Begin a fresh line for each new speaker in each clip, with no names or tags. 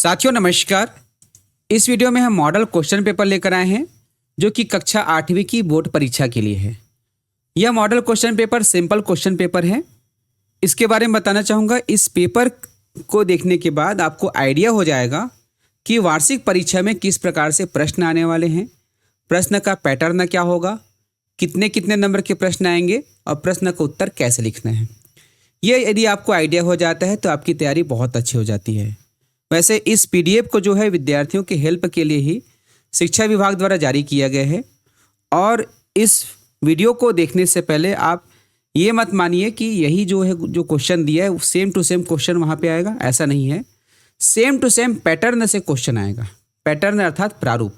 साथियों नमस्कार। इस वीडियो में हम मॉडल क्वेश्चन पेपर लेकर आए हैं जो कि कक्षा 8वीं की बोर्ड परीक्षा के लिए है। यह model question paper simple question paper है। इसके बारे में बताना चाहूँगा। इस पेपर को देखने के बाद आपको आइडिया हो जाएगा कि वार्षिक परीक्षा में किस प्रकार से प्रश्न आने वाले हैं, प्रश्न का पैटर्न क्या होगा, कितने कितने नंबर के प्रश्न आएंगे और प्रश्न का उत्तर कैसे लिखना है। ये यदि आपको आइडिया हो जाता है तो आपकी तैयारी बहुत अच्छी हो जाती है। वैसे इस पीडीएफ को जो है विद्यार्थियों के हेल्प के लिए ही शिक्षा विभाग द्वारा जारी किया गया है। और इस वीडियो को देखने से पहले आप ये मत मानिए कि यही जो है जो क्वेश्चन दिया है सेम टू सेम क्वेश्चन वहाँ पे आएगा, ऐसा नहीं है। सेम टू सेम पैटर्न से क्वेश्चन आएगा। पैटर्न अर्थात प्रारूप।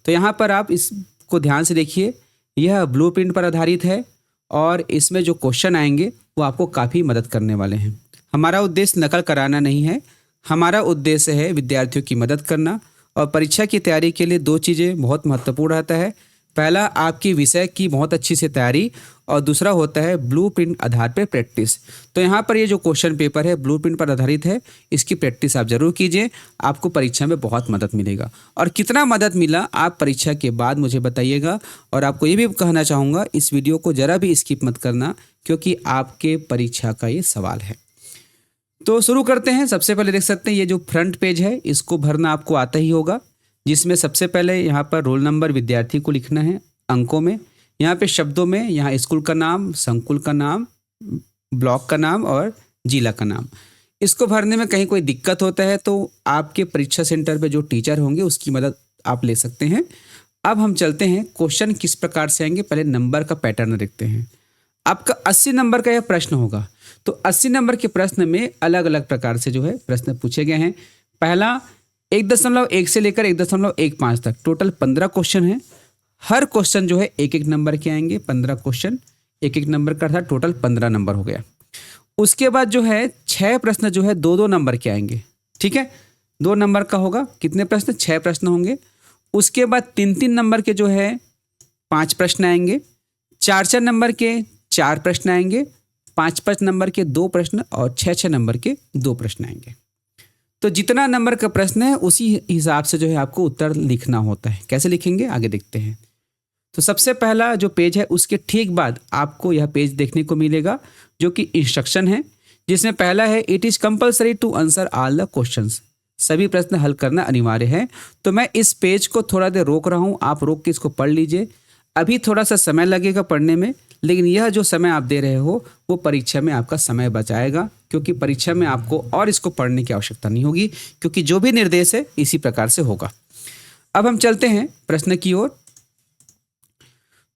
तो यहाँ पर आप इसको ध्यान से देखिए। यह ब्लूप्रिंट पर आधारित है और इसमें जो क्वेश्चन आएंगे वो आपको काफ़ी मदद करने वाले हैं। हमारा उद्देश्य नकल कराना नहीं है, हमारा उद्देश्य है विद्यार्थियों की मदद करना। और परीक्षा की तैयारी के लिए दो चीज़ें बहुत महत्वपूर्ण रहता है। पहला आपकी विषय की बहुत अच्छी से तैयारी और दूसरा होता है ब्लूप्रिंट आधार पर प्रैक्टिस। तो यहाँ पर ये जो क्वेश्चन पेपर है ब्लूप्रिंट पर आधारित है, इसकी प्रैक्टिस आप जरूर कीजिए, आपको परीक्षा में बहुत मदद मिलेगा। और कितना मदद मिला आप परीक्षा के बाद मुझे बताइएगा। और आपको ये भी कहना चाहूँगा इस वीडियो को ज़रा भी स्किप मत करना, क्योंकि आपके परीक्षा का ये सवाल है। तो शुरू करते हैं। सबसे पहले देख सकते हैं ये जो फ्रंट पेज है इसको भरना आपको आता ही होगा, जिसमें सबसे पहले यहाँ पर रोल नंबर विद्यार्थी को लिखना है अंकों में। यहाँ पे शब्दों में यहाँ स्कूल का नाम, संकुल का नाम, ब्लॉक का नाम और जिला का नाम। इसको भरने में कहीं कोई दिक्कत होता है तो आपके परीक्षा सेंटर पे जो टीचर होंगे उसकी मदद आप ले सकते हैं। अब हम चलते हैं क्वेश्चन किस प्रकार से आएंगे। पहले नंबर का पैटर्न देखते हैं। आपका 80 नंबर का यह प्रश्न होगा। तो 80 नंबर के प्रश्न में अलग अलग प्रकार से जो है प्रश्न पूछे गए हैं। पहला 1.1 से लेकर 1.15 तक टोटल 15 क्वेश्चन हैं। हर क्वेश्चन जो है एक एक नंबर के आएंगे। 15 क्वेश्चन एक एक नंबर का था, टोटल 15 नंबर हो गया। उसके बाद जो है 6 प्रश्न जो है 2-2 नंबर के आएंगे। ठीक है, 2 नंबर का होगा। कितने प्रश्न? 6 प्रश्न होंगे। उसके बाद 3-3 नंबर के जो है 5 प्रश्न आएंगे। 4-4 नंबर के 4 प्रश्न आएंगे। 5-5 नंबर के 2 प्रश्न और 6-6 नंबर के 2 प्रश्न आएंगे। तो जितना नंबर का प्रश्न है उसी हिसाब से जो है आपको उत्तर लिखना होता है। कैसे लिखेंगे आगे देखते हैं। तो सबसे पहला जो पेज है उसके ठीक बाद आपको यह पेज देखने को मिलेगा जो कि इंस्ट्रक्शन है, जिसमें पहला है it is compulsory to answer all the questions. सभी प्रश्न हल करना अनिवार्य है। तो मैं इस पेज को थोड़ा देर रोक रहा हूँ, आप रोक के इसको पढ़ लीजिए। अभी थोड़ा सा समय लगेगा पढ़ने में, लेकिन यह जो समय आप दे रहे हो वो परीक्षा में आपका समय बचाएगा, क्योंकि परीक्षा में आपको और इसको पढ़ने की आवश्यकता नहीं होगी, क्योंकि जो भी निर्देश है इसी प्रकार से होगा। अब हम चलते हैं प्रश्न की ओर।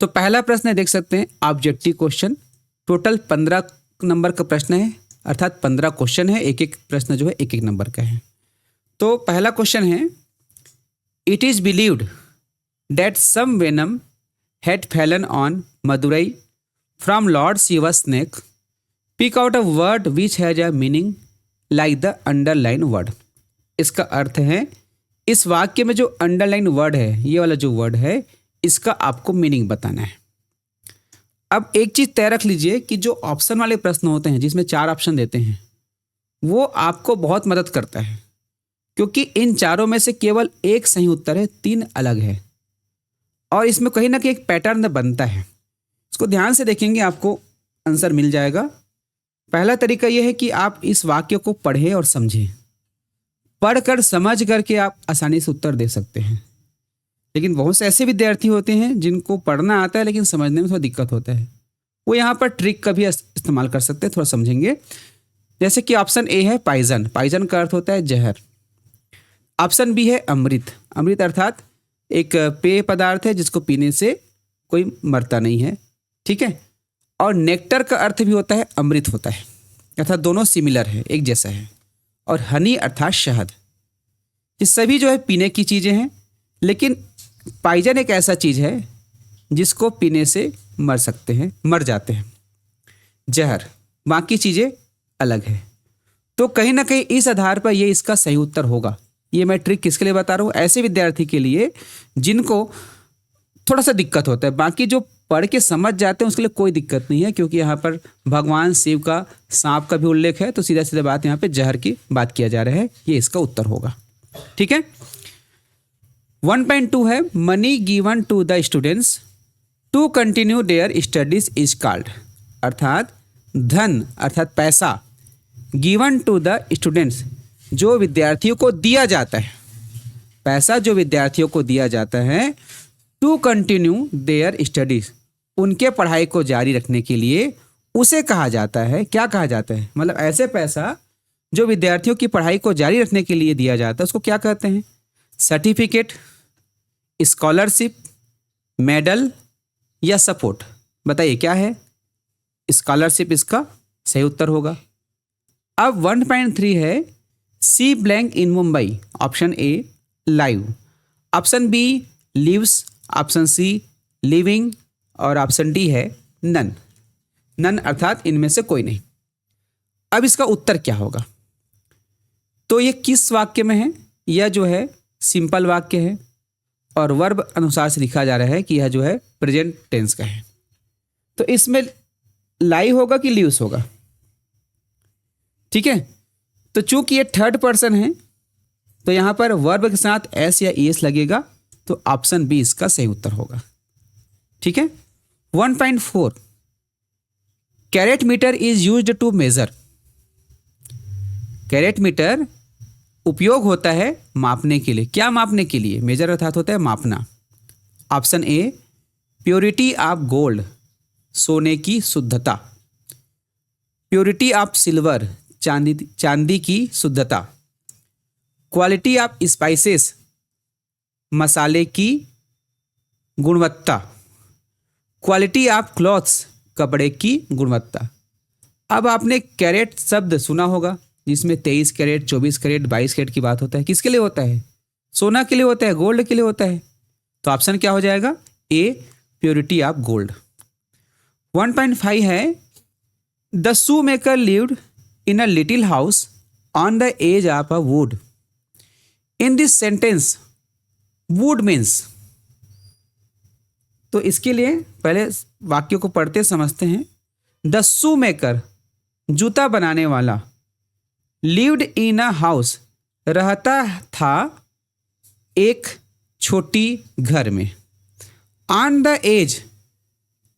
तो पहला प्रश्न देख सकते हैं ऑब्जेक्टिव क्वेश्चन। टोटल 15 नंबर का प्रश्न है, अर्थात 15 क्वेश्चन है। एक एक प्रश्न जो है एक एक नंबर का है। तो पहला क्वेश्चन है it is believed that some venom had fallen on Madurai from Lord Shiva's neck. Pick out a word which has a meaning like the underline word. इसका अर्थ है इस वाक्य में जो अंडरलाइन वर्ड है, ये वाला जो वर्ड है, इसका आपको मीनिंग बताना है। अब एक चीज़ तय रख लीजिए कि जो ऑप्शन वाले प्रश्न होते हैं जिसमें 4 ऑप्शन देते हैं वो आपको बहुत मदद करता है, क्योंकि इन चारों में से केवल एक सही उत्तर है, 3 अलग है। और इसमें कहीं ना कहीं एक पैटर्न बनता है। इसको ध्यान से देखेंगे आपको आंसर मिल जाएगा। पहला तरीका यह है कि आप इस वाक्य को पढ़ें और समझें। पढ़कर समझ करके आप आसानी से उत्तर दे सकते हैं। लेकिन बहुत से ऐसे विद्यार्थी होते हैं जिनको पढ़ना आता है लेकिन समझने में थोड़ा दिक्कत होता है। वो यहाँ पर ट्रिक का भी इस्तेमाल कर सकते हैं, थोड़ा समझेंगे। जैसे कि ऑप्शन ए है पाइजन। पाइजन का अर्थ होता है जहर। ऑप्शन बी है अमृत। अमृत अर्थात एक पेय पदार्थ है जिसको पीने से कोई मरता नहीं है। ठीक है। और नेक्टर का अर्थ भी होता है अमृत होता है, अर्थात दोनों सिमिलर है, एक जैसा है। और हनी अर्थात शहद। ये सभी जो है पीने की चीज़ें हैं, लेकिन पाइजन एक ऐसा चीज़ है जिसको पीने से मर सकते हैं, मर जाते हैं। जहर, बाकी चीज़ें अलग है। तो कहीं ना कहीं इस आधार पर ये इसका सही उत्तर होगा। ये मैं ट्रिक किसके लिए बता रहा हूँ? ऐसे विद्यार्थी के लिए जिनको थोड़ा सा दिक्कत होता है। बाकी जो पढ़ के समझ जाते हैं उसके लिए कोई दिक्कत नहीं है, क्योंकि यहाँ पर भगवान शिव का सांप का भी उल्लेख है। तो सीधा सीधा बात यहाँ पे जहर की बात किया जा रहा है, ये इसका उत्तर होगा। ठीक है। 1.2 है money given to the students to continue their studies is called, अर्थात धन अर्थात पैसा गिवन टू द स्टूडेंट्स जो विद्यार्थियों को दिया जाता है, पैसा जो विद्यार्थियों को दिया जाता है टू कंटिन्यू देयर स्टडीज उनके पढ़ाई को जारी रखने के लिए, उसे कहा जाता है, क्या कहा जाता है, मतलब ऐसे पैसा जो विद्यार्थियों की पढ़ाई को जारी रखने के लिए दिया जाता है उसको क्या कहते हैं? सर्टिफिकेट, स्कॉलरशिप, मेडल या सपोर्ट? बताइए क्या है? स्कॉलरशिप इसका सही उत्तर होगा। अब 1.3 है C blank in Mumbai, option A live, option B lives, option C living और ऑप्शन डी है नन। नन अर्थात इनमें से कोई नहीं। अब इसका उत्तर क्या होगा? तो ये किस वाक्य में है? यह जो है सिंपल वाक्य है और वर्ब अनुसार से लिखा जा रहा है कि यह जो है प्रेजेंट टेंस का है। तो इसमें लाई होगा कि लिव्स होगा? ठीक है, तो चूंकि ये थर्ड पर्सन है तो यहां पर वर्ब के साथ एस या ईएस लगेगा, तो ऑप्शन बी इसका सही उत्तर होगा। ठीक है। 1.4 carat metre is used to measure, carat metre उपयोग होता है मापने के लिए, क्या मापने के लिए? मेजर अर्थात होता है मापना। Option A purity of gold, सोने की शुद्धता, प्योरिटी ऑफ सिल्वर, चांदी की शुद्धता, क्वालिटी ऑफ स्पाइसेस, मसाले की गुणवत्ता, क्वालिटी ऑफ क्लॉथ्स, कपड़े की गुणवत्ता। अब आपने कैरेट शब्द सुना होगा जिसमें 23 कैरेट, 24 कैरेट, 22 कैरेट की बात होता है। किसके लिए होता है? सोना के लिए होता है, गोल्ड के लिए होता है। तो ऑप्शन क्या हो जाएगा? ए प्योरिटी ऑफ गोल्ड। 1.5 है the shoe maker lived in a little house on the edge of a wood. In this sentence wood means, तो इसके लिए पहले वाक्य को पढ़ते समझते हैं। द शू मेकर जूता बनाने वाला, लिव्ड इन अ हाउस रहता था एक छोटी घर में, ऑन द एज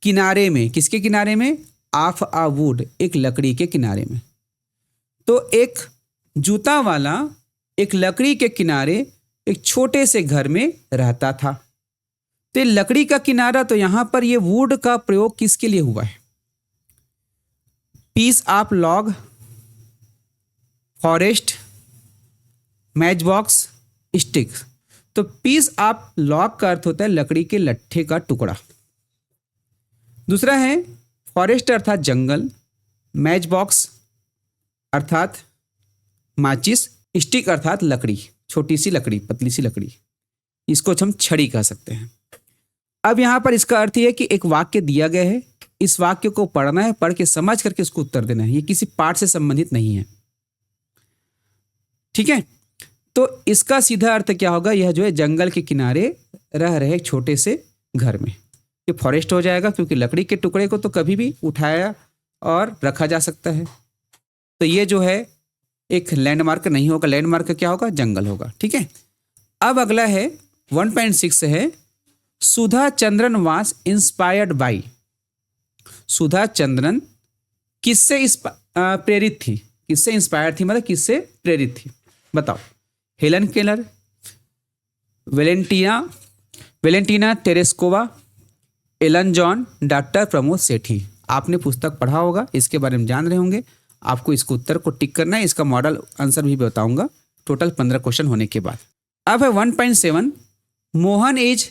किनारे में, किसके किनारे में? ऑफ अ वुड, एक लकड़ी के किनारे में। तो एक जूता वाला एक लकड़ी के किनारे एक छोटे से घर में रहता था। तो लकड़ी का किनारा, तो यहां पर ये वुड का प्रयोग किसके लिए हुआ है? Piece of log, forest, match box, stick. तो पीस ऑफ लॉग का अर्थ होता है लकड़ी के लट्ठे का टुकड़ा। दूसरा है फॉरेस्ट अर्थात जंगल, मैच बॉक्स अर्थात माचिस, स्टिक अर्थात लकड़ी, छोटी सी लकड़ी, पतली सी लकड़ी, इसको हम छड़ी कह सकते हैं। अब यहां पर इसका अर्थ यह है कि एक वाक्य दिया गया है, इस वाक्य को पढ़ना है, पढ़ के समझ करके उसको उत्तर देना है। ये किसी पाठ से संबंधित नहीं है। ठीक है, तो इसका सीधा अर्थ क्या होगा? यह जो है जंगल के किनारे रह रहे एक छोटे से घर में, ये फॉरेस्ट हो जाएगा क्योंकि लकड़ी के टुकड़े को तो कभी भी उठाया और रखा जा सकता है। तो ये जो है एक लैंडमार्क नहीं होगा, लैंडमार्क क्या होगा? जंगल होगा। ठीक है। अब अगला है 1.6 है Sudha Chandran was inspired by. Sudha Chandran किससे प्रेरित थी? किससे इंस्पायर थी, मतलब किससे प्रेरित थी? बताओ। Helen Keller, Valentina Tereshkova, Alan John, doctor Pramod Sethi. आपने पुस्तक पढ़ा होगा, इसके बारे में जान रहे होंगे। आपको इसको उत्तर को टिक करना है, इसका मॉडल आंसर भी बताऊंगा टोटल 15 क्वेश्चन होने के बाद। अब है 1.7 Mohan is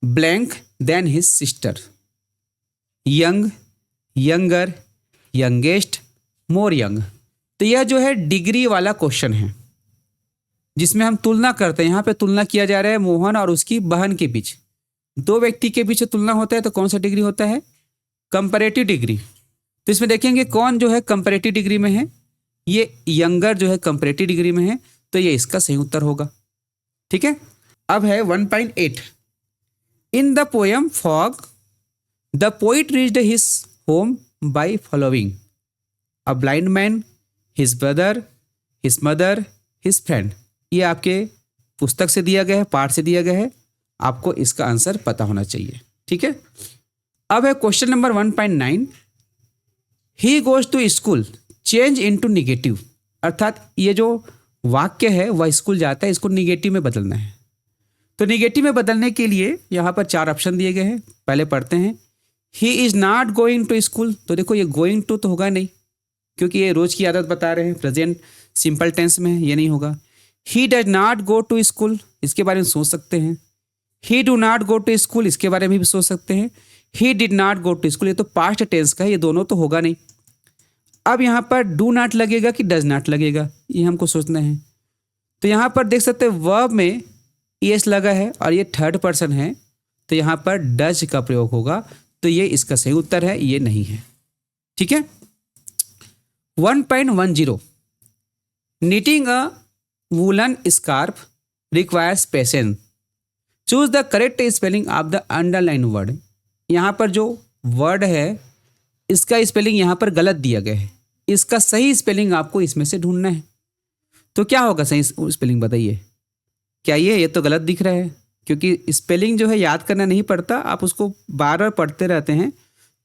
blank than his sister, young, younger, youngest, more young. तो यह जो है डिग्री वाला क्वेश्चन है जिसमें हम तुलना करते हैं। यहाँ पे तुलना किया जा रहा है मोहन और उसकी बहन के बीच। दो व्यक्ति के बीच तुलना होता है तो कौन सा डिग्री होता है? Comparative degree. तो इसमें देखेंगे कौन जो है कंपैरेटिव डिग्री में है, ये यंगर जो है कंपैरेटिव डिग्री में है, तो ये इसका सही उत्तर होगा। ठीक है। अब है 1.8 in the poem fog the poet reached his home by following a blind man, his brother, his mother, his friend. ये आपके पुस्तक से दिया गया है, पाठ से दिया गया है, आपको इसका आंसर पता होना चाहिए। ठीक है, अब है question number 1.9, he goes to school change into negative, अर्थात ये जो वाक्य है वह स्कूल जाता है, इसको निगेटिव में बदलना है। तो निगेटिव में बदलने के लिए यहाँ पर 4 ऑप्शन दिए गए हैं। पहले पढ़ते हैं, he is not going to school. तो देखो ये गोइंग टू तो होगा नहीं, क्योंकि ये रोज की आदत बता रहे हैं, प्रेजेंट सिंपल टेंस में है, ये नहीं होगा। He does not go to school, इसके बारे में सोच सकते हैं। He do not go to school, इसके बारे में भी सोच सकते हैं। He did not go to school, ये तो पास्ट टेंस का है, ये दोनों तो होगा नहीं। अब यहाँ पर डू नॉट लगेगा कि डज नॉट लगेगा, ये हमको सोचना है। तो यहाँ पर देख सकते हैं वर्ब में ईएस लगा है और ये थर्ड पर्सन है, तो यहाँ पर डज का प्रयोग होगा, तो ये इसका सही उत्तर है, ये नहीं है। ठीक है, 1.10, knitting a woollen scarf requires patience, choose the correct spelling of the underline word. यहाँ पर जो वर्ड है इसका स्पेलिंग यहाँ पर गलत दिया गया है, इसका सही स्पेलिंग आपको इसमें से ढूंढना है। तो क्या होगा सही स्पेलिंग, बताइए। क्या ये तो गलत दिख रहा है, क्योंकि स्पेलिंग जो है याद करना नहीं पड़ता, आप उसको बार बार पढ़ते रहते हैं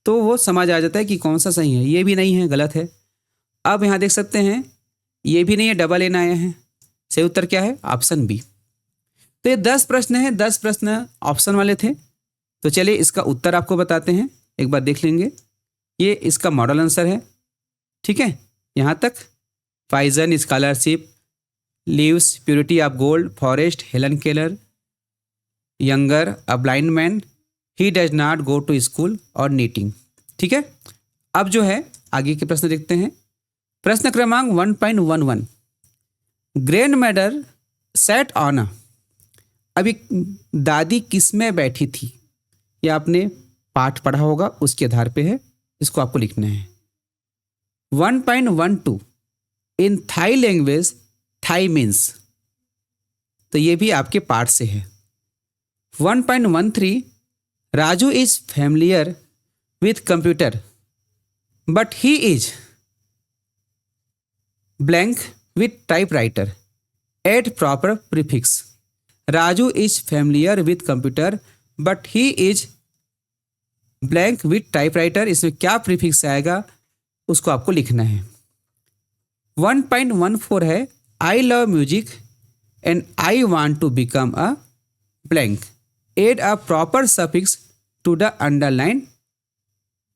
तो वो समझ आ जाता है कि कौन सा सही है। ये भी नहीं है, गलत है। अब यहाँ देख सकते हैं ये भी नहीं है, डबल एन आया है। सही उत्तर क्या है, ऑप्शन बी। तो ये 10 प्रश्न है, 10 प्रश्न ऑप्शन वाले थे। तो चलिए इसका उत्तर आपको बताते हैं, एक बार देख लेंगे। ये इसका मॉडल आंसर है। ठीक है, यहाँ तक फाइजन scholarship, leaves, purity of gold, forest, Helen Keller, younger, a blind man, he does not go to school और नीटिंग। ठीक है, अब जो है आगे के प्रश्न देखते हैं। प्रश्न क्रमांक 1.11, grand mother sat on a, अभी दादी किस में बैठी थी, ये आपने पाठ पढ़ा होगा, उसके आधार पे है, इसको आपको लिखना है। 1.12, in Thai language Thai means, तो ये भी आपके पाठ से है। 1.13, Raju is familiar with computer but he is blank with typewriter, add proper prefix. Raju is familiar with computer but he is blank with typewriter, इसमें क्या प्रीफिक्स आएगा उसको आपको लिखना है। 1.14 है, I love music and I want to become a blank, add a proper suffix to the underline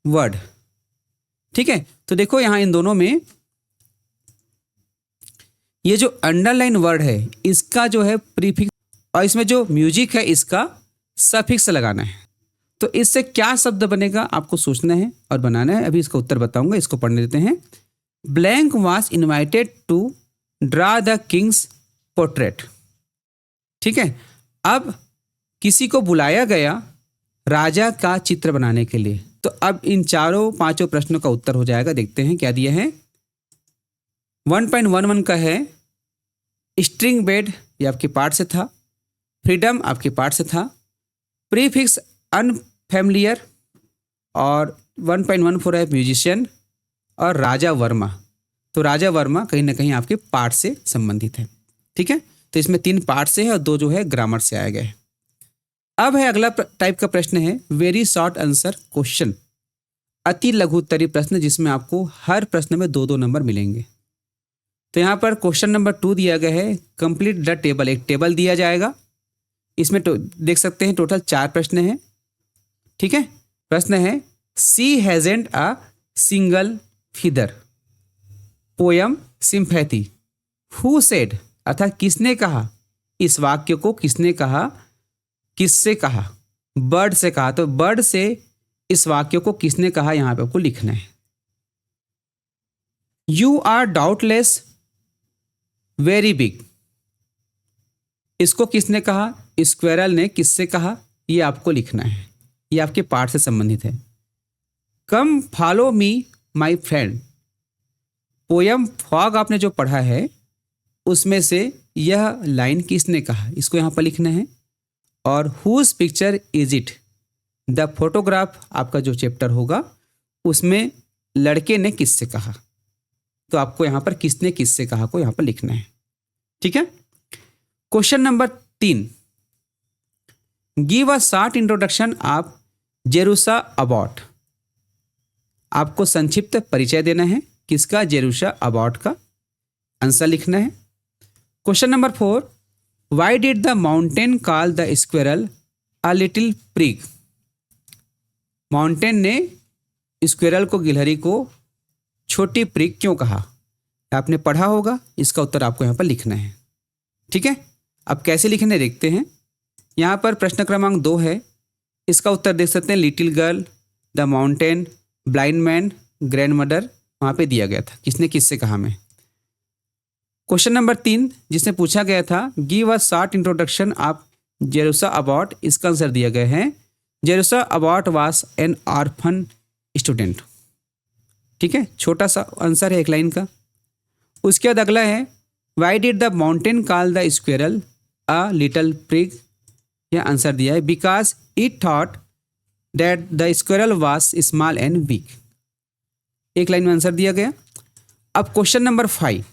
word. ठीक है, तो देखो यहाँ इन दोनों में ये जो अंडरलाइन वर्ड है इसका जो है प्रीफिक्स, और इसमें जो म्यूजिक है इसका सफिक्स लगाना है। तो इससे क्या शब्द बनेगा आपको सोचना है और बनाना है। अभी इसका उत्तर बताऊंगा, इसको पढ़ने देते हैं। Blank was invited to draw the king's portrait. ठीक है, अब किसी को बुलाया गया राजा का चित्र बनाने के लिए। तो अब इन 4-5 प्रश्नों का उत्तर हो जाएगा। देखते हैं क्या दिया है। 1.11 का है, स्ट्रिंग बेड, ये आपके पाठ से था। फ्रीडम आपके पाठ से था। प्रीफिक्स अनफैमिलियर, और 1.14 है म्यूजिशियन, और राजा वर्मा। तो राजा वर्मा कहीं ना कहीं आपके पाठ से संबंधित है। ठीक है, तो इसमें 3 पाठ से है और 2 जो है ग्रामर से आया गया है। अब है अगला टाइप का प्रश्न है वेरी शॉर्ट आंसर क्वेश्चन, अति लघु उत्तरीय प्रश्न, जिसमें आपको हर प्रश्न में 2-2 नंबर मिलेंगे। तो यहाँ पर क्वेश्चन नंबर 2 दिया गया है, कंप्लीट द टेबल। एक टेबल दिया जाएगा, इसमें देख सकते हैं टोटल 4 प्रश्न हैं। ठीक है, प्रश्न है she hasn't a single feather, poem sympathy, who said, अर्थात किसने कहा, इस वाक्य को किसने कहा, किससे कहा, बर्ड से कहा। तो बर्ड से इस वाक्य को किसने कहा, यहां पे आपको लिखना है। You are doubtless very big, इसको किसने कहा, स्क्वेरल ने किससे कहा, ये आपको लिखना है, ये आपके पाठ से संबंधित है। कम follow me my friend, poem fog आपने जो पढ़ा है उसमें से यह लाइन किसने कहा, इसको यहाँ पर लिखना है। और whose picture is it, the photograph आपका जो चैप्टर होगा उसमें लड़के ने किससे कहा, तो आपको यहाँ पर किसने किससे कहा को यहाँ पर लिखना है। ठीक है, question number 3, give a short introduction of Jerusha Abbott. आपको संक्षिप्त परिचय देना है किसका? जेरूसा अबॉट का। आंसर लिखना है। Question number 4, Y did the mountain call the squirrel a little prig. Mountain ने स्क्विरल को, गिलहरी को छोटी प्रिग क्यों कहा? आपने पढ़ा होगा, इसका उत्तर आपको यहाँ पर लिखना है। ठीक है, अब कैसे लिखने देखते हैं। यहाँ पर प्रश्न क्रमांक 2 है, इसका उत्तर देख सकते हैं little girl, the mountain, blind man, grand mother, वहाँ पे दिया गया था किसने किससे कहा मैं। क्वेश्चन नंबर 3 जिसने पूछा गया था give a short introduction of Jerusha Abbott, इसका आंसर दिया गया है Jerusha Abbott was an orphan student. ठीक है, छोटा सा आंसर है एक लाइन का। उसके बाद अगला है why did the mountain call the squirrel a little prig. यह आंसर दिया है because it thought that the squirrel was small and weak. एक लाइन में आंसर दिया गया। अब question number 5,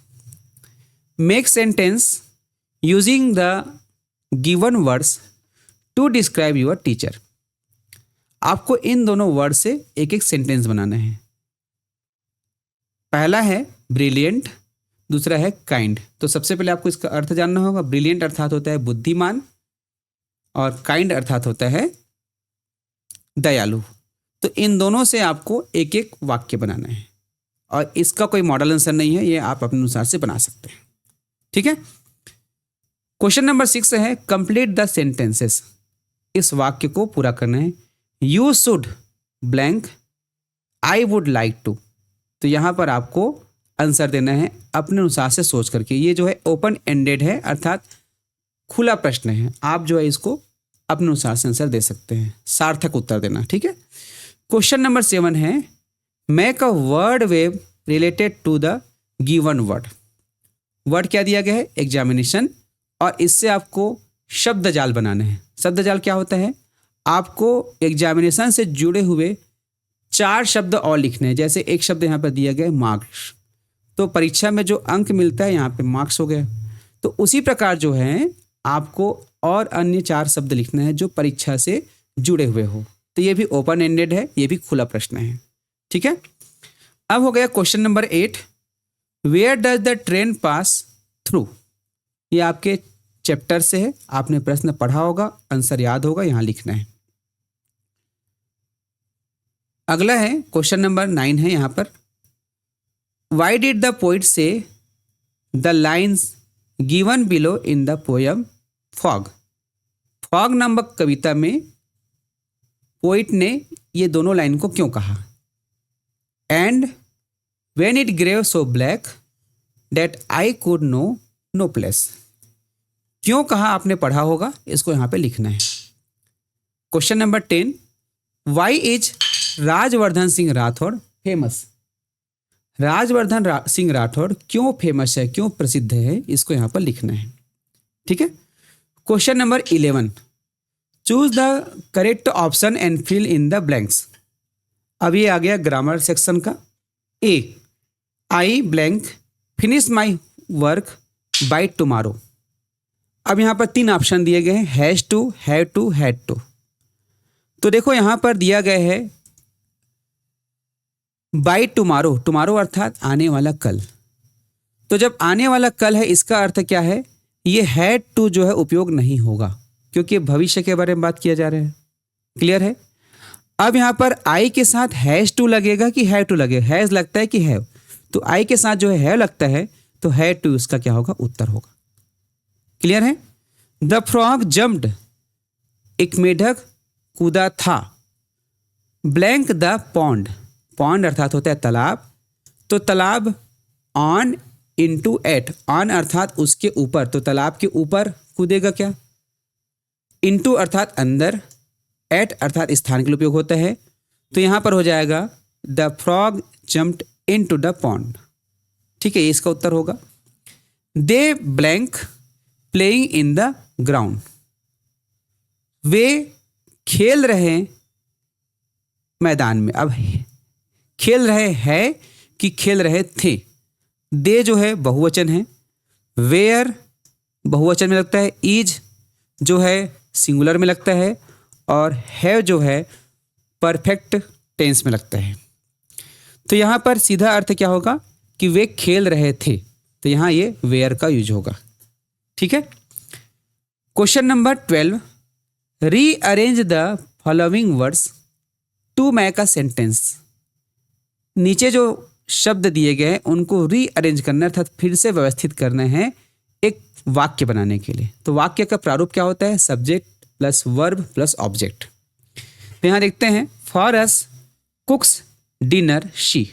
make sentence using the given words to describe your teacher. आपको इन दोनों वर्ड से एक एक सेंटेंस बनाना है। पहला है ब्रिलियंट, दूसरा है काइंड। तो सबसे पहले आपको इसका अर्थ जानना होगा। ब्रिलियंट अर्थात होता है बुद्धिमान और काइंड अर्थात होता है दयालु। तो इन दोनों से आपको एक एक वाक्य बनाना है और इसका कोई मॉडल आंसर नहीं है, ये आप अपने अनुसार से बना सकते हैं। ठीक है, क्वेश्चन नंबर 6 है कंप्लीट द सेंटेंसेस। इस वाक्य को पूरा करना है। You should blank I would like to. तो यहां पर आपको आंसर देना है अपने अनुसार से सोच करके। ये जो है ओपन एंडेड है अर्थात खुला प्रश्न है, आप जो है इसको अपने अनुसार से आंसर दे सकते हैं, सार्थक उत्तर देना। ठीक है, क्वेश्चन नंबर 7 है make a word web related to the given word. Word क्या दिया गया है? एग्जामिनेशन, और इससे आपको शब्द जाल बनाना है। शब्द जाल क्या होता है? आपको एग्जामिनेशन से जुड़े हुए 4 शब्द और लिखने हैं। जैसे एक शब्द यहाँ पर दिया गया है मार्क्स, तो परीक्षा में जो अंक मिलता है यहाँ पे मार्क्स हो गया। तो उसी प्रकार जो है आपको और अन्य 4 शब्द लिखना है जो परीक्षा से जुड़े हुए हो। तो ये भी ओपन एंडेड है, ये भी खुला प्रश्न है। ठीक है, अब हो गया question number 8, where does the train pass through. ये आपके चैप्टर से है, आपने प्रश्न पढ़ा होगा, आंसर याद होगा, यहां लिखना है। अगला है क्वेश्चन नंबर 9 है यहां पर वाई डिड द पोइट से the lines given below in the poem fog. Fog नामक कविता में पोइट ने ये दोनों लाइन को क्यों कहा? And when it grew so black that I could know no place. क्यों कहा आपने पढ़ा होगा, इसको यहां पे लिखना है। Question number 10, why is Rajvardhan Singh Rathore famous. Rajvardhan Singh Rathore क्यों फेमस है, क्यों प्रसिद्ध है, इसको यहां पर लिखना है। ठीक है, question number 11, choose the correct option and fill in the blanks. अब ये आ गया ग्रामर सेक्शन का। A, I blank finish my work by tomorrow. अब यहाँ पर 3 ऑप्शन दिए गए हैं, has to, have to, had to. तो देखो यहाँ पर दिया गया है बाय टुमारो। टुमारो अर्थात आने वाला कल। तो जब आने वाला कल है, इसका अर्थ क्या है? ये हैड टू जो है उपयोग नहीं होगा, क्योंकि भविष्य के बारे में बात किया जा रहा है। क्लियर है? अब यहाँ पर आई के साथ हैज टू लगेगा कि हैव टू लगेगा? हैज लगता है कि हैव, तो आई के साथ जो है हैव लगता है, तो हैड टू इसका क्या होगा? उत्तर होगा। क्लियर है? द फ्रॉग जम्प्ड, एक मेढक कूदा था। ब्लैंक द पॉन्ड, पॉन्ड अर्थात होता है तालाब, तो तालाब ऑन इनटू एट, ऑन अर्थात उसके ऊपर, तो तालाब के ऊपर कूदेगा क्या? इनटू अर्थात अंदर, एट अर्थात स्थान के लिए उपयोग होता है, तो यहां पर हो जाएगा the frog jumped into the pond. ठीक है, ये इसका उत्तर होगा। They blank playing in the ground, वे खेल रहे मैदान में। अब खेल रहे हैं कि खेल रहे थे? दे जो है बहुवचन है, वेयर बहुवचन में लगता है, इज जो है सिंगुलर में लगता है, और हैव जो है परफेक्ट टेंस में लगता है। तो यहाँ पर सीधा अर्थ क्या होगा कि वे खेल रहे थे, तो यहाँ ये वेयर का यूज होगा। ठीक है। Question number 12, rearrange the following words to make a sentence. नीचे जो शब्द दिए गए हैं उनको रीअरेंज करना अर्थात फिर से व्यवस्थित करना है एक वाक्य बनाने के लिए। तो वाक्य का प्रारूप क्या होता है? Subject plus verb plus object. तो यहां देखते हैं, फॉर अस कुक्स डिनर शी।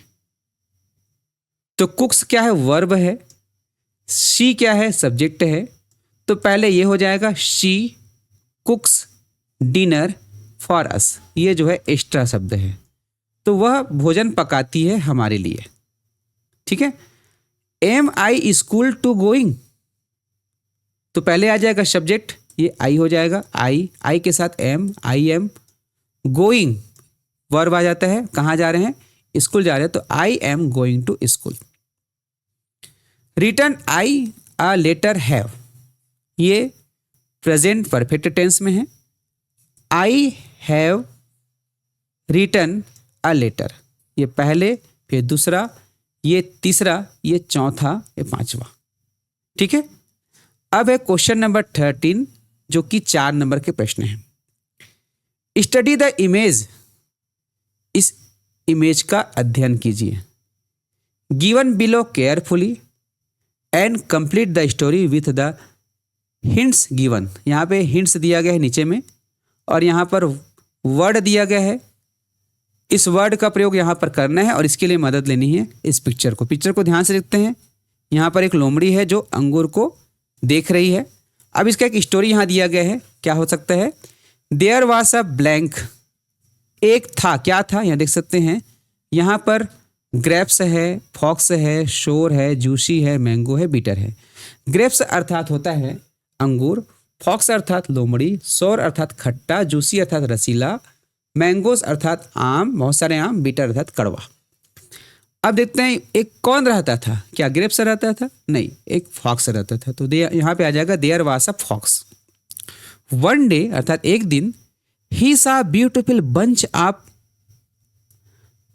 तो कुक्स क्या है? वर्ब है। शी क्या है? सब्जेक्ट है। तो पहले ये हो जाएगा शी कुक्स डिनर फॉर अस, ये जो है एक्स्ट्रा शब्द है, तो वह भोजन पकाती है हमारे लिए। ठीक है। Am I school to going, तो पहले आ जाएगा सब्जेक्ट, ये आई हो जाएगा, आई के साथ am, I am. Going verb आ जाता है, कहाँ जा रहे हैं? स्कूल जा रहे हैं, तो I am going to school. Return I a letter have, ये प्रेजेंट परफेक्ट टेंस में है। I have written a letter, ये पहले, फिर दूसरा, ये तीसरा, ये चौथा, ये पांचवा। ठीक है। अब है क्वेश्चन नंबर 13 जो कि 4 नंबर के प्रश्न है। स्टडी द इमेज, इस इमेज का अध्ययन कीजिए। Given below carefully and complete the story with the hints given. यहाँ पे हिंट्स दिया गया है नीचे में, और यहाँ पर वर्ड दिया गया है। इस वर्ड का प्रयोग यहाँ पर करना है और इसके लिए मदद लेनी है इस पिक्चर को। पिक्चर को ध्यान से देखते हैं। यहाँ पर एक लोमड़ी है जो अंगूर को देख रही है। अब इसका एक स्टोरी यहाँ दिया गया है, क्या हो सकता है? देयर वाज अ ब्लैंक, एक था, क्या था? यहाँ देख सकते हैं, यहाँ पर ग्रेप्स है, फॉक्स है, शोर है, जूसी है, मैंगो है, बीटर है। ग्रेप्स अर्थात होता है अंगूर, फॉक्स अर्थात लोमड़ी, शोर अर्थात खट्टा, जूसी अर्थात रसीला, मैंगोस अर्थात आम, बहुत सारे आम, बीटर अर्थात कड़वा। अब देखते हैं एक कौन रहता था, क्या ग्रेप्स रहता था? नहीं, एक फॉक्स रहता था। तो यहाँ पे आ जाएगा there was a fox. One day अर्थात एक दिन, ही सा ब्यूटीफुल बंच ऑफ,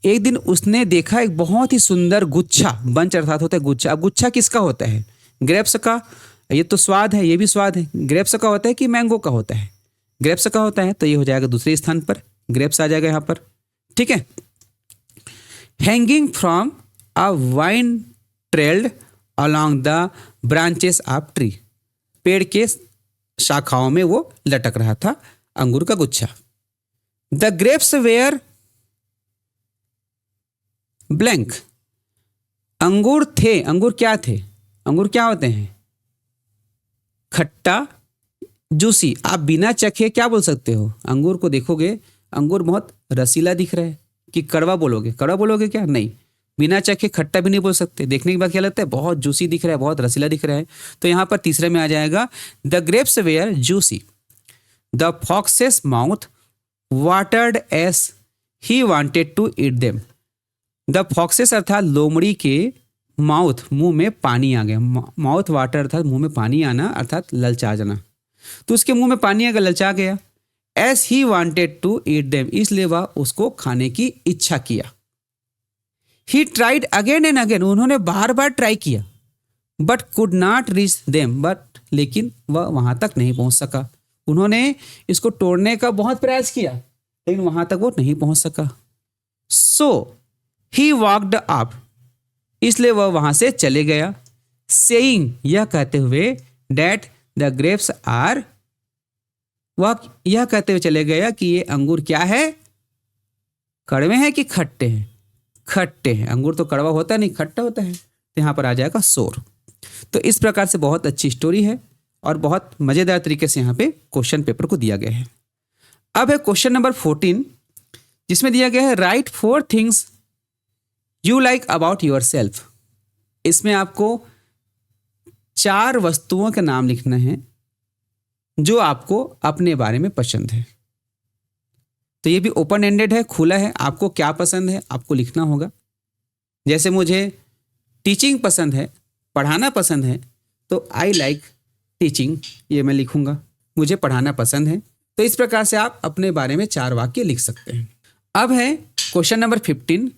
एक दिन उसने देखा एक बहुत ही सुंदर गुच्छा। बंच अर्थात होता है गुच्छा। अब गुच्छा किसका होता है? ग्रेप्स का। ये तो स्वाद है, ये भी स्वाद है। ग्रेप्स का होता है कि मैंगो का होता है? ग्रेप्स का होता है, तो ये हो जाएगा दूसरे स्थान पर, ग्रेप्स आ जाएगा यहाँ पर। ठीक है। Hanging from a wine trailed along the branches of tree, पेड़ के शाखाओं में वो लटक रहा था अंगूर का गुच्छा। द ग्रेप्स वेयर ब्लैंक, अंगूर थे, अंगूर क्या थे? अंगूर क्या होते हैं? खट्टा, जूसी। आप बिना चखे क्या बोल सकते हो? अंगूर को देखोगे, अंगूर बहुत रसीला दिख रहा है, कि कड़वा बोलोगे? कड़वा बोलोगे क्या? नहीं, बिना चखे खट्टा भी नहीं बोल सकते। देखने के बाद क्या लगता है? बहुत जूसी दिख रहा है, बहुत रसीला दिख रहा है। तो यहाँ पर तीसरे में आ जाएगा the grapes were juicy, the fox's mouth watered as he wanted to eat them. The fox's अर्थात लोमड़ी के माउथ, मुंह में पानी आ गया। माउथ वाटर अर्थात मुंह में पानी आना, अर्थात ललचा जाना। तो उसके मुंह में पानी आकर ललचा गया। As he wanted to eat them, इसलिए वह उसको खाने की इच्छा किया। He tried again and again, उन्होंने बार बार ट्राई किया। But could not reach them, but लेकिन वह वहां तक नहीं पहुंच सका। उन्होंने इसको तोड़ने का बहुत प्रयास किया, लेकिन वहां तक वो नहीं पहुंच सका। सो ही वॉकड अप, इसलिए वह वहां से चले गया। सेइंग, यह कहते हुए, डैट द ग्रेप्स आर, वह यह कहते हुए चले गया कि ये अंगूर क्या है? कड़वे हैं कि खट्टे हैं? खट्टे हैं। अंगूर तो कड़वा होता नहीं, खट्टा होता है। तो यहाँ पर आ जाएगा शोर। तो इस प्रकार से बहुत अच्छी स्टोरी है और बहुत मजेदार तरीके से यहाँ पे क्वेश्चन पेपर को दिया गया है। अब है क्वेश्चन नंबर 14 जिसमें दिया गया है right 4 things you like about your self. इसमें आपको 4 वस्तुओं के नाम लिखना है जो आपको अपने बारे में पसंद है। तो ये भी ओपन एंडेड है, खुला है। आपको क्या पसंद है आपको लिखना होगा। जैसे मुझे टीचिंग पसंद है, पढ़ाना पसंद है, तो आई लाइक टीचिंग, ये मैं लिखूंगा, मुझे पढ़ाना पसंद है। तो इस प्रकार से आप अपने बारे में 4 वाक्य लिख सकते हैं। अब है question number 15।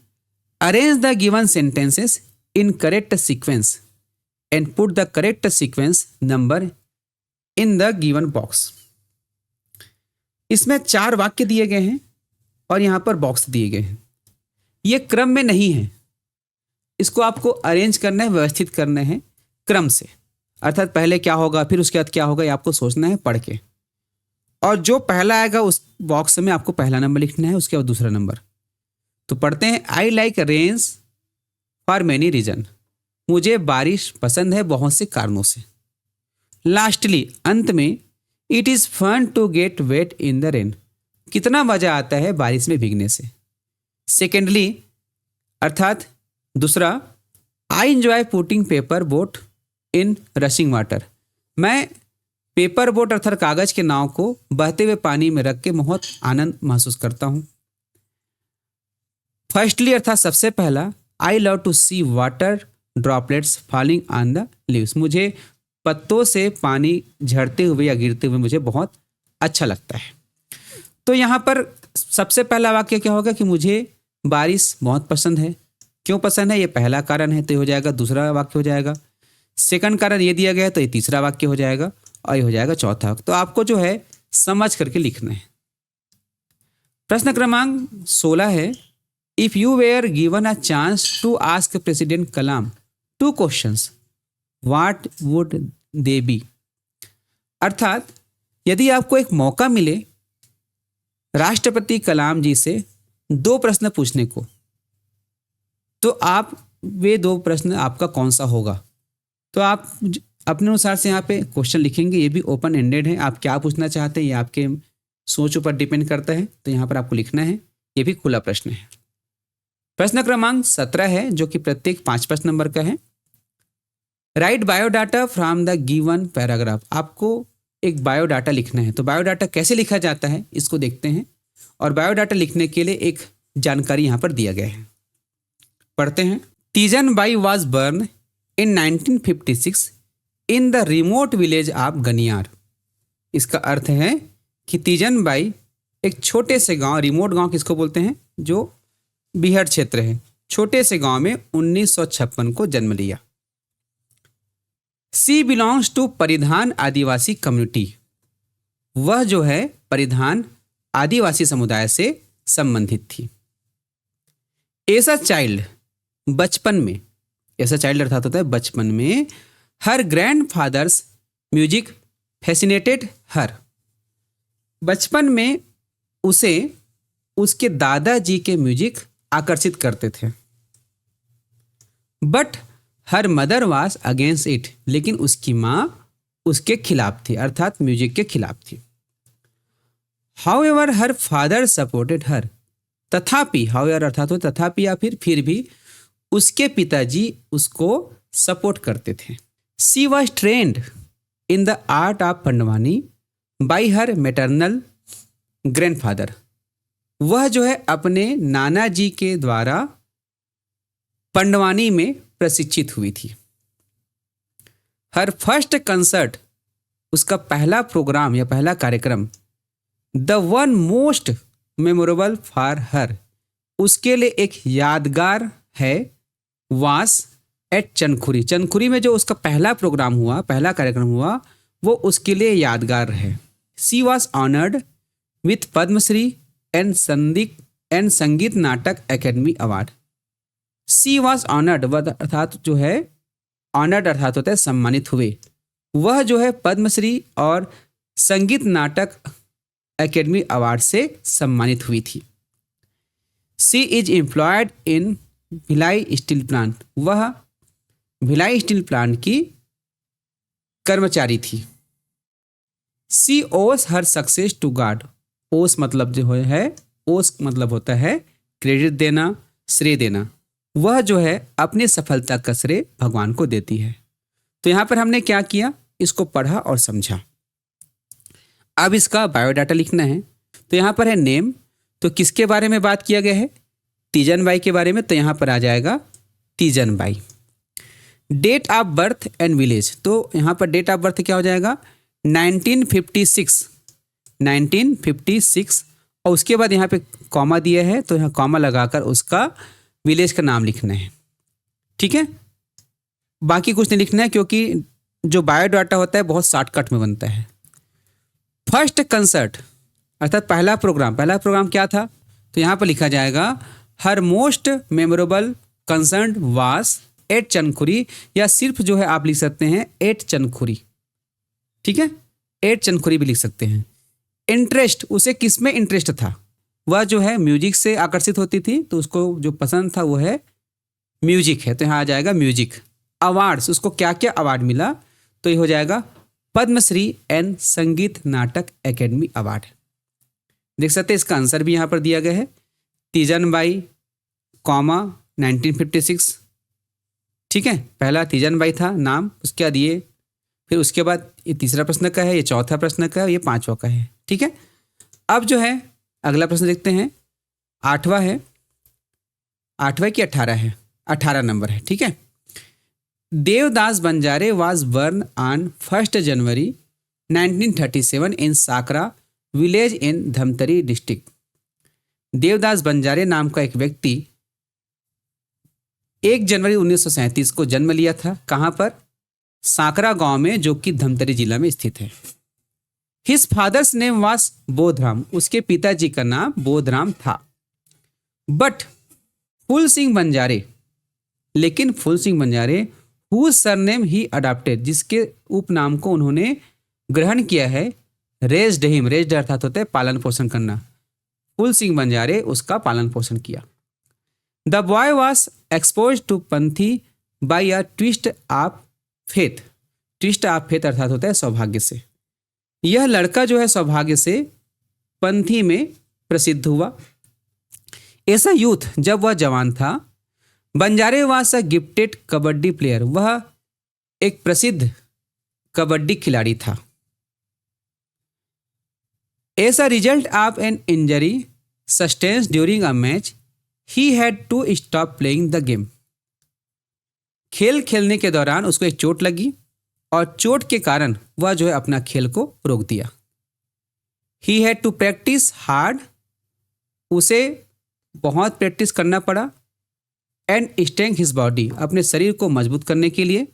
Arrange the given sentences in correct sequence and put the correct sequence number in the given box. इसमें 4 वाक्य दिए गए हैं और यहाँ पर बॉक्स दिए गए हैं। ये क्रम में नहीं है, इसको आपको अरेंज करना है, व्यवस्थित करना है क्रम से, अर्थात पहले क्या होगा फिर उसके बाद क्या होगा, ये आपको सोचना है पढ़ के। और जो पहला आएगा उस बॉक्स में आपको पहला नंबर लिखना है, उसके बाद दूसरा नंबर। तो पढ़ते हैं। I like rains for many reason. मुझे बारिश पसंद है बहुत से कारणों से। लास्टली, अंत में, it is fun to get wet in the rain. कितना मज़ा आता है बारिश में भीगने से। सेकेंडली, अर्थात दूसरा, I enjoy putting paper boat in rushing water. मैं पेपर बोट अर्थात कागज के नाव को बहते हुए पानी में रख के बहुत आनंद महसूस करता हूँ। फर्स्टली, अर्थात सबसे पहला, I love to see water droplets falling on the leaves. मुझे पत्तों से पानी झड़ते हुए या गिरते हुए मुझे बहुत अच्छा लगता है। तो यहाँ पर सबसे पहला वाक्य क्या होगा कि मुझे बारिश बहुत पसंद है। क्यों पसंद है, ये पहला कारण है, तो ये हो जाएगा दूसरा वाक्य हो जाएगा। सेकंड कारण ये दिया गया है तो ये तीसरा वाक्य हो जाएगा और ये हो जाएगा चौथा। तो आपको जो है समझ करके लिखना है। प्रश्न क्रमांक 16 है, if you were given a chance to ask president Kalam 2 questions, what would they be. अर्थात यदि आपको एक मौका मिले राष्ट्रपति कलाम जी से 2 प्रश्न पूछने को, तो आप वे 2 प्रश्न आपका कौन सा होगा। तो आप अपने अनुसार से यहाँ पे क्वेश्चन लिखेंगे। ये भी ओपन एंडेड है, आप क्या पूछना चाहते हैं ये आपके सोच ऊपर डिपेंड करता है। तो यहाँ पर आपको लिखना है, ये भी खुला प्रश्न है। प्रश्न क्रमांक 17 है जो कि प्रत्येक 5-5 नंबर का है। Right biodata from the given paragraph. आपको एक बायोडाटा लिखना है। तो बायोडाटा कैसे लिखा जाता है इसको देखते हैं। और बायोडाटा लिखने के लिए एक जानकारी यहाँ पर दिया गया है, पढ़ते हैं। Teejan Bai was born in 1956 in the remote village of Ganiyar. इसका अर्थ है कि तीजन बाई एक छोटे से गांव, रिमोट गांव किसको बोलते हैं, जो बीहड़ क्षेत्र है, छोटे से गांव में 1956 को जन्म लिया। सी बिलोंग्स टू परिधान आदिवासी कम्युनिटी। वह जो है परिधान आदिवासी समुदाय से संबंधित थी। ऐसा चाइल्ड बचपन में, ऐसा चाइल्ड अर्थात होता है बचपन में, हर ग्रैंडफादर्स म्यूजिक फैसिनेटेड हर। बचपन में उसे उसके दादाजी के म्यूजिक आकर्षित करते थे। But her mother was against it. लेकिन उसकी माँ उसके खिलाफ थी, अर्थात म्यूजिक के खिलाफ थी। हाउएवर हर फादर सपोर्टेड हर। तथापि, हाउएवर अर्थात हो तथापि या फिर भी उसके पिताजी उसको सपोर्ट करते थे। She was trained in the art of Pandavani by her maternal grandfather. वह जो है अपने नाना जी के द्वारा पंडवानी में प्रशिक्षित हुई थी। हर फर्स्ट कंसर्ट, उसका पहला प्रोग्राम या पहला कार्यक्रम, the one most memorable for her, उसके लिए एक यादगार है, वास एट चनखुरी। चनखुरी में जो उसका पहला प्रोग्राम हुआ, पहला कार्यक्रम हुआ, वो उसके लिए यादगार है। She was honoured with Padma Shri and Sangeet Natak academy award. She was honoured अर्थात जो है ऑनर्ड अर्थात होता है सम्मानित हुए। वह जो है पद्मश्री और संगीत नाटक एकेडमी अवार्ड से सम्मानित हुई थी। She is employed in Bhilai steel plant. वह भिलाई स्टील प्लांट की कर्मचारी थी। सी ओस हर सक्सेस टू गॉड। ओस मतलब जो है, ओस मतलब होता है क्रेडिट देना, श्रेय देना। वह जो है अपनी सफलता का श्रेय भगवान को देती है। तो यहाँ पर हमने क्या किया, इसको पढ़ा और समझा। अब इसका बायोडाटा लिखना है। तो यहाँ पर है नेम, तो किसके बारे में बात किया गया है, तीजन बाई के बारे में। तो यहाँ पर आ जाएगा Teejan Bai. Date of birth and village, तो यहाँ पर डेट ऑफ बर्थ क्या हो जाएगा 1956, 1956, और उसके बाद यहाँ पे कॉमा दिया है तो यहाँ कॉमा लगाकर उसका विलेज का नाम लिखना है। ठीक है, बाकी कुछ नहीं लिखना है क्योंकि जो बायोडाटा होता है बहुत शॉर्टकट में बनता है। फर्स्ट कंसर्ट अर्थात पहला प्रोग्राम क्या था, तो यहाँ पर लिखा जाएगा हर मोस्ट मेमोरेबल कंसर्ट वास एट चनखुरी, या सिर्फ जो है आप लिख सकते हैं एट चनखुरी। ठीक है, एट चनखुरी भी लिख सकते हैं। इंटरेस्ट, उसे किस में इंटरेस्ट था, वह जो है म्यूजिक से आकर्षित होती थी, तो उसको जो पसंद था वो है म्यूजिक है, तो यहाँ आ जाएगा म्यूजिक। अवार्ड्स, उसको क्या क्या अवार्ड मिला, तो ये हो जाएगा Padmashri and Sangeet Natak academy award. देख सकते हैं इसका आंसर भी यहाँ पर दिया गया है, तीजन कॉमा 1956। ठीक है, पहला तीजन बाई था नाम, उसके बाद ये, फिर उसके बाद ये तीसरा प्रश्न का है, ये चौथा प्रश्न का है, ये पांचवा का है। ठीक है, अब जो है अगला प्रश्न देखते हैं, आठवां है, आठवां की 18 है, 18 नंबर है। ठीक है, Devdas Banjare was born on 1 January 1937 in Sakra village in Dhamtari district. Devdas Banjare नाम का एक व्यक्ति 1 जनवरी 1937 को जन्म लिया था। कहाँ पर, साकरा गांव में, जो कि धमतरी जिला में स्थित है। His father's name was Bodhram, उसके पिताजी का नाम बोधराम था। बट फूल सिंह बंजारे, लेकिन फूल सिंह बंजारे हुज सरनेम ही अडॉप्टेड, जिसके उपनाम को उन्होंने ग्रहण किया है, रेज्ड हिम, रेज्ड अर्थात होता है पालन पोषण करना, फूल सिंह बंजारे उसका पालन पोषण किया। The boy was expose to Panthi by a twist of faith, twist of faith अर्थात होता है सौभाग्य से। यह लड़का जो है सौभाग्य से पंथी में प्रसिद्ध हुआ। ऐसा यूथ, जब वह जवान था, बंजारे वास अ गिफ्टेड कबड्डी प्लेयर, वह एक प्रसिद्ध कबड्डी खिलाड़ी था। As a result of an injury sustains during a match he had to stop playing the game. खेल खेलने के दौरान उसको एक चोट लगी और चोट के कारण वह जो है अपना खेल को रोक दिया। He had to practice hard, उसे बहुत प्रैक्टिस करना पड़ा, एंड स्ट्रेंथ हिज बॉडी, अपने शरीर को मजबूत करने के लिए,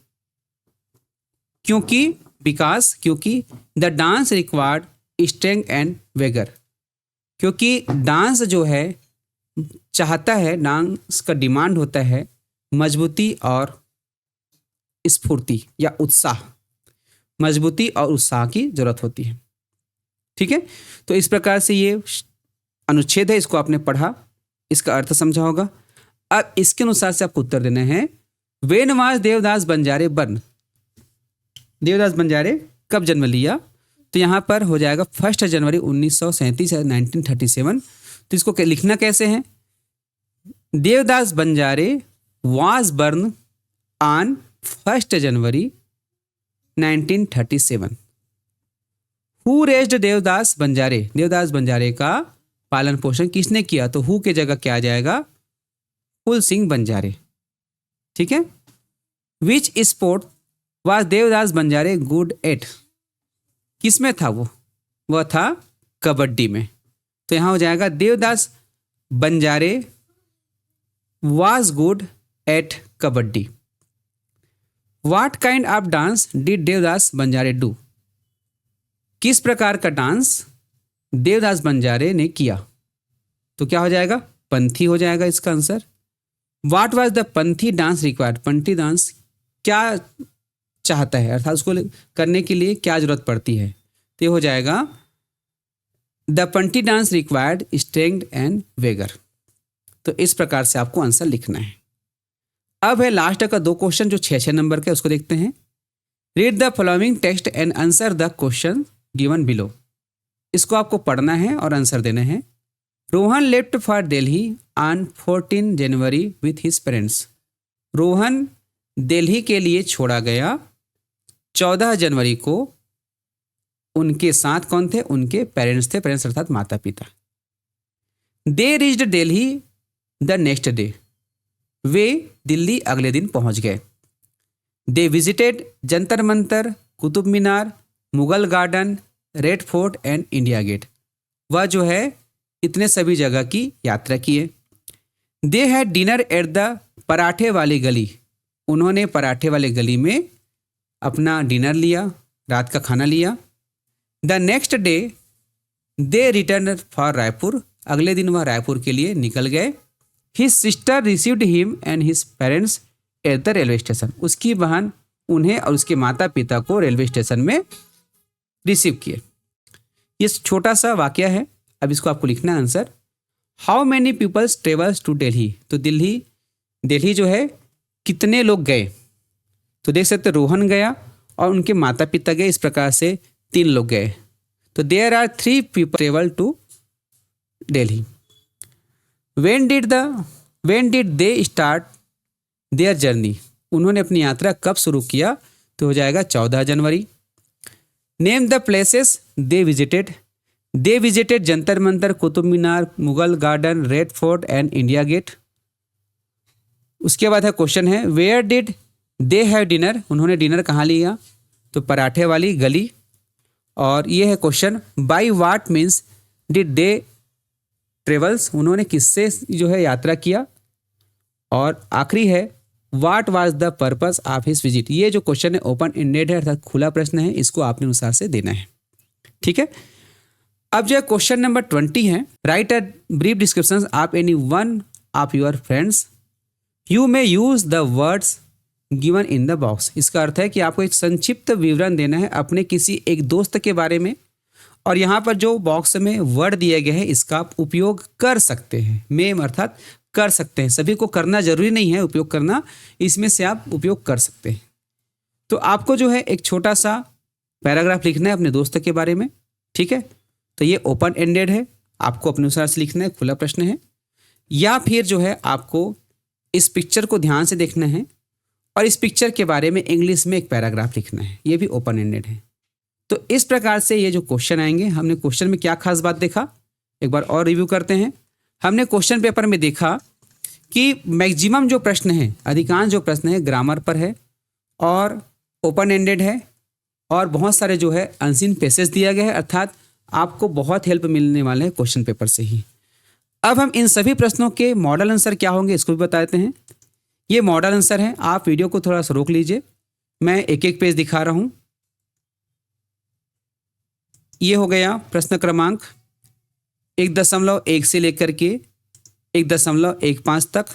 क्योंकि the dance required strength and vigour, क्योंकि डांस जो है चाहता है, डांस का डिमांड होता है मजबूती और स्फूर्ति या उत्साह, मजबूती और उत्साह की जरूरत होती है। ठीक है, तो इस प्रकार से ये अनुच्छेद है, इसको आपने पढ़ा, इसका अर्थ समझा होगा। अब इसके अनुसार से आपको उत्तर देने हैं। When was Devdas Banjare born, Devdas Banjare कब जन्म लिया, तो यहाँ पर हो जाएगा 1 जनवरी 1937 1937। तो इसको लिखना कैसे है, Devdas Banjare was born on 1 January 1937। Who raised Devdas Banjare, Devdas Banjare का पालन पोषण किसने किया, तो हु के जगह क्या आ जाएगा, फूल सिंह बंजारे। ठीक है, which sport was Devdas Banjare good at, किस में था वह था कबड्डी में। तो यहां हो जाएगा Devdas Banjare was good at kabaddi. What kind of dance did Devdas Banjare do, किस प्रकार का डांस देवदास बंजारे ने किया, तो क्या हो जाएगा, पंथी हो जाएगा इसका answer. What was the Panthi dance required, Panthi dance क्या चाहता है, अर्थात उसको करने के लिए क्या जरूरत पड़ती है, तो ये हो जाएगा the Panthi dance required strength and vigour. तो इस प्रकार से आपको आंसर लिखना है। अब है लास्ट का 2 क्वेश्चन जो 6-6 नंबर के, उसको देखते हैं। Read the following text and answer the question given below, इसको आपको पढ़ना है और आंसर देने हैं। Rohan left for Delhi on 14 January with his parents, Rohan Delhi के लिए छोड़ा गया 14 जनवरी को, उनके साथ कौन थे, उनके पेरेंट्स थे, पेरेंट्स अर्थात माता पिता। They reached Delhi the next day, वे दिल्ली अगले दिन पहुंच गए। They visited Jantar Mantar, Qutub Minar, Mughal garden, red fort and India gate. वह जो है इतने सभी जगह की यात्रा की है। They had dinner at the पराठे वाली गली। उन्होंने पराठे वाले गली में अपना डिनर लिया, रात का खाना लिया। The next day they return for Raipur. अगले दिन वह रायपुर के लिए निकल गए। His sister received him and his parents at the railway station. उसकी बहन उन्हें और उसके माता पिता को रेलवे स्टेशन में रिसीव किए। ये छोटा सा वाक्य है, अब इसको आपको लिखना है answer. How many peoples travels to Delhi. तो दिल्ली जो है कितने लोग गए, तो देख सकते रोहन गया और उनके माता पिता गए, इस प्रकार से 3 लोग गए। तो there are 3 people travel to Delhi. When did they start their journey? उन्होंने अपनी यात्रा कब शुरू किया, तो हो जाएगा 14 जनवरी। Name the places they visited Jantar Mantar, Qutub Minar, Mughal garden, red fort and India gate. उसके बाद है क्वेश्चन है where did they have dinner. उन्होंने डिनर कहाँ लिया, तो पराठे वाली गली। और ये है question by what means did they travels. उन्होंने किससे जो है यात्रा किया। और आखिरी है what was the purpose of his visit. ये जो क्वेश्चन है ओपन एंडेड है, अर्थात खुला प्रश्न है, इसको आपने अनुसार से देना है। ठीक है, अब जो है क्वेश्चन नंबर 20 है right a brief description of any one of your friends. You may use the words given in the box. इसका अर्थ है कि आपको एक संक्षिप्त विवरण देना है अपने किसी एक दोस्त के बारे में, और यहाँ पर जो बॉक्स में वर्ड दिए गए हैं इसका आप उपयोग कर सकते हैं। मेम अर्थात कर सकते हैं, सभी को करना जरूरी नहीं है उपयोग करना, इसमें से आप उपयोग कर सकते हैं। तो आपको जो है एक छोटा सा पैराग्राफ लिखना है अपने दोस्त के बारे में। ठीक है, तो ये ओपन एंडेड है, आपको अपने अनुसार से लिखना है, खुला प्रश्न है। या फिर जो है आपको इस पिक्चर को ध्यान से देखना है और इस पिक्चर के बारे में इंग्लिश में एक पैराग्राफ लिखना है, ये भी ओपन एंडेड है। तो इस प्रकार से ये जो क्वेश्चन आएंगे, हमने क्वेश्चन में क्या खास बात देखा, एक बार और रिव्यू करते हैं। हमने क्वेश्चन पेपर में देखा कि मैक्सिमम जो प्रश्न है, अधिकांश जो प्रश्न है ग्रामर पर है और ओपन एंडेड है, और बहुत सारे जो है अनसीन पैसेज दिया गया है, अर्थात आपको बहुत हेल्प मिलने वाले हैं क्वेश्चन पेपर से ही। अब हम इन सभी प्रश्नों के मॉडल आंसर क्या होंगे इसको भी बताते हैं। ये मॉडल आंसर है, आप वीडियो को थोड़ा सा रोक लीजिए, मैं एक एक पेज दिखा रहा हूँ। ये हो गया प्रश्न क्रमांक 1.1 से लेकर के 1.15 तक,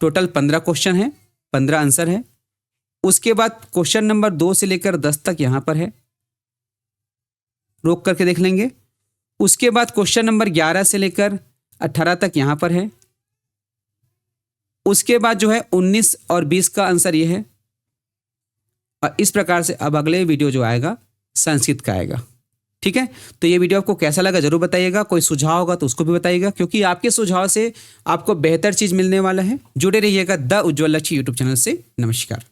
टोटल 15 क्वेश्चन है, 15 आंसर है। उसके बाद क्वेश्चन नंबर 2 से लेकर 10 तक यहाँ पर है, रोक करके देख लेंगे। उसके बाद क्वेश्चन नंबर 11 से लेकर 18 तक यहाँ पर है। उसके बाद जो है 19 और 20 का आंसर ये है। और इस प्रकार से अब अगले वीडियो जो आएगा संस्कृत का आएगा। ठीक है, तो ये वीडियो आपको कैसा लगा जरूर बताइएगा, कोई सुझाव होगा तो उसको भी बताइएगा, क्योंकि आपके सुझाव से आपको बेहतर चीज़ मिलने वाला है। जुड़े रहिएगा द उज्ज्वल लक्ष्य यूट्यूब चैनल से। नमस्कार।